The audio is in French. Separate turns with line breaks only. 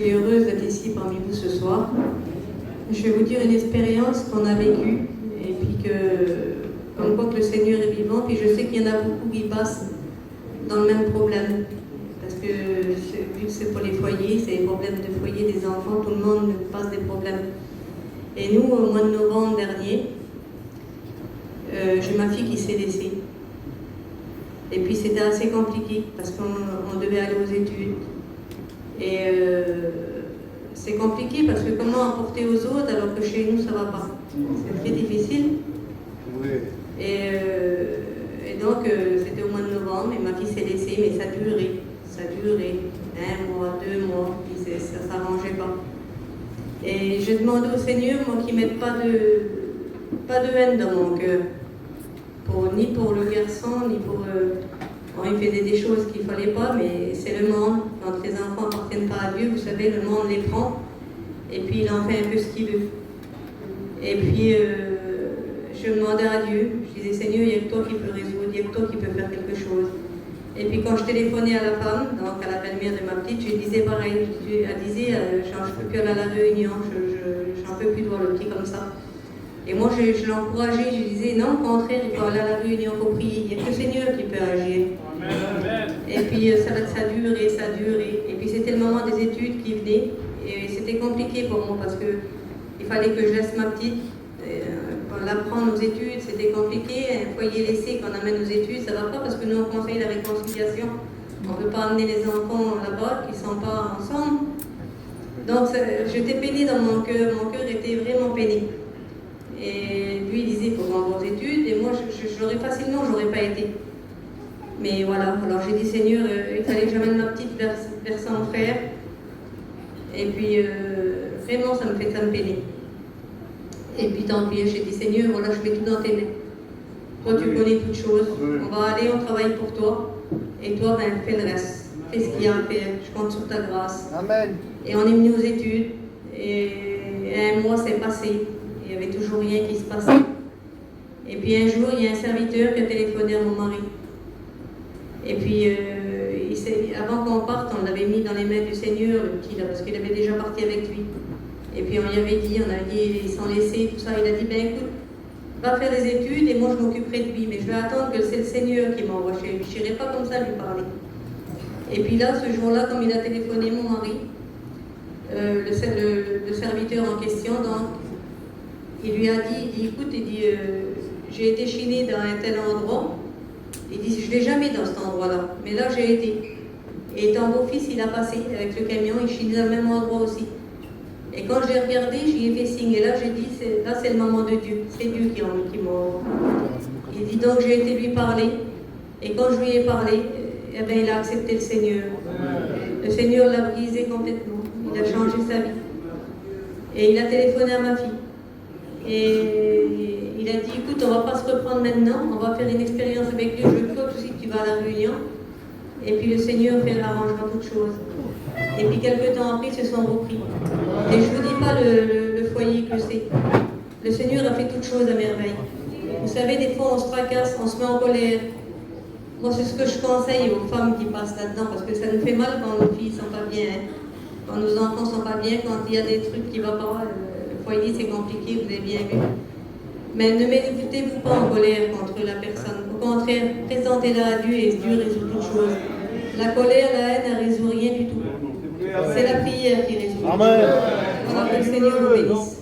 suis heureuse d'être ici parmi vous ce soir. Je vais vous dire une expérience qu'on a vécue et puis comme quoi que le Seigneur est vivant. Puis je sais qu'il y en a beaucoup qui passent dans le même problème. Parce que vu que c'est pour les foyers, c'est les problèmes de foyer des enfants, tout le monde passe des problèmes. Et nous, au mois de novembre dernier, j'ai ma fille qui s'est laissée. Et puis c'était assez compliqué parce qu'on devait aller aux études. Et c'est compliqué parce que comment apporter aux autres alors que chez nous ça va pas. C'est très difficile.
Oui.
Et donc c'était au mois de novembre et ma fille s'est laissée, mais ça durait. Ça durait 1 mois, 2 mois, puis ça ne s'arrangeait pas. Et je demandais au Seigneur, moi, qu'il ne mette pas de haine dans mon cœur. Ni pour le garçon, ni pour... Bon, il faisait des choses qu'il ne fallait pas, mais c'est le monde. Quand les enfants n'appartiennent pas à Dieu, vous savez, le monde les prend, et puis il en fait un peu ce qu'il veut. Et puis, je demandais à Dieu, je disais, Seigneur, il n'y a que toi qui peux résoudre, il n'y a que toi qui peux faire quelque chose. Et puis quand je téléphonais à la femme, donc à la belle-mère de ma petite, je disais pareil. Elle disait, je ne peux plus aller à la réunion, j'en peux plus de voir le petit comme ça. Et moi, je l'encourageais, je disais, non, au contraire, il faut aller à la réunion, il faut prier. Il n'y a que le Seigneur qui peut agir. Amen. Et puis ça durait. Et puis c'était le moment des études qui venait. Et c'était compliqué pour moi parce qu'il fallait que je laisse ma petite. L'apprendre aux études, c'était compliqué. Un foyer laissé qu'on amène aux études, ça ne va pas parce que nous, on conseille la réconciliation. On ne peut pas amener les enfants là-bas qui ne sont pas ensemble. Donc, j'étais peinée dans mon cœur était vraiment peiné. Et lui, il disait, il faut rendre aux études. Et moi, j'aurais facilement, j'aurais pas été. Mais voilà, alors j'ai dit, Seigneur, il fallait que j'amène ma petite vers son frère. Et puis, vraiment, ça me peiner. Et puis tant pis, j'ai dit, Seigneur, voilà, je mets tout dans tes mains. Toi, tu connais toutes choses. On va aller, on travaille pour toi. Et toi, ben, fais le reste. Fais ce qu'il y a à faire. Je compte sur ta grâce.
Amen.
Et on est venu aux études. Et 1 mois s'est passé. Il n'y avait toujours rien qui se passait. Et puis un jour, il y a un serviteur qui a téléphoné à mon mari. Et puis, avant qu'on parte, on l'avait mis dans les mains du Seigneur, le petit là, parce qu'il avait déjà parti avec lui. Et puis on lui avait dit, ils sont laissés, tout ça. Il a dit, ben écoute, va faire des études et moi je m'occuperai de lui. Mais je vais attendre que c'est le Seigneur qui m'envoie chez lui. Je n'irai pas comme ça lui parler. Et puis là, ce jour-là, comme il a téléphoné mon mari, le serviteur en question, donc, il lui a dit, écoute, j'ai été chiné dans un tel endroit. Il dit, je ne vais jamais dans cet endroit-là. Mais là, j'ai été. Et ton beau-fils, il a passé avec le camion, il chinait dans le même endroit aussi. Et quand j'ai regardé, j'y ai fait signe. Et là, j'ai dit, là, c'est le moment de Dieu. C'est Dieu qui m'a... Il dit, donc, j'ai été lui parler. Et quand je lui ai parlé, eh bien, il a accepté le Seigneur. Le Seigneur l'a brisé complètement. Il a changé sa vie. Et il a téléphoné à ma fille. Et il a dit, écoute, on ne va pas se reprendre maintenant. On va faire une expérience avec Dieu. Je veux que toi aussi, tu vas à la réunion. Et puis, le Seigneur arrangera toutes choses. Et puis quelques temps après, ils se sont repris. Et je ne vous dis pas le foyer que c'est. Le Seigneur a fait toutes choses à merveille. Vous savez, des fois on se tracasse, on se met en colère. Moi, c'est ce que je conseille aux femmes qui passent là-dedans, parce que ça nous fait mal quand nos filles ne sont pas bien, hein. Quand nos enfants ne sont pas bien, quand il y a des trucs qui ne vont pas. Le foyer, c'est compliqué, vous avez bien vu. Mais ne mettez-vous pas en colère contre la personne. Au contraire, présentez-la à Dieu et Dieu résout toutes choses. La colère, la haine, elle ne résout rien du tout. C'est la prière qui résout.
Amen.
Voilà, que le Seigneur vous bénisse.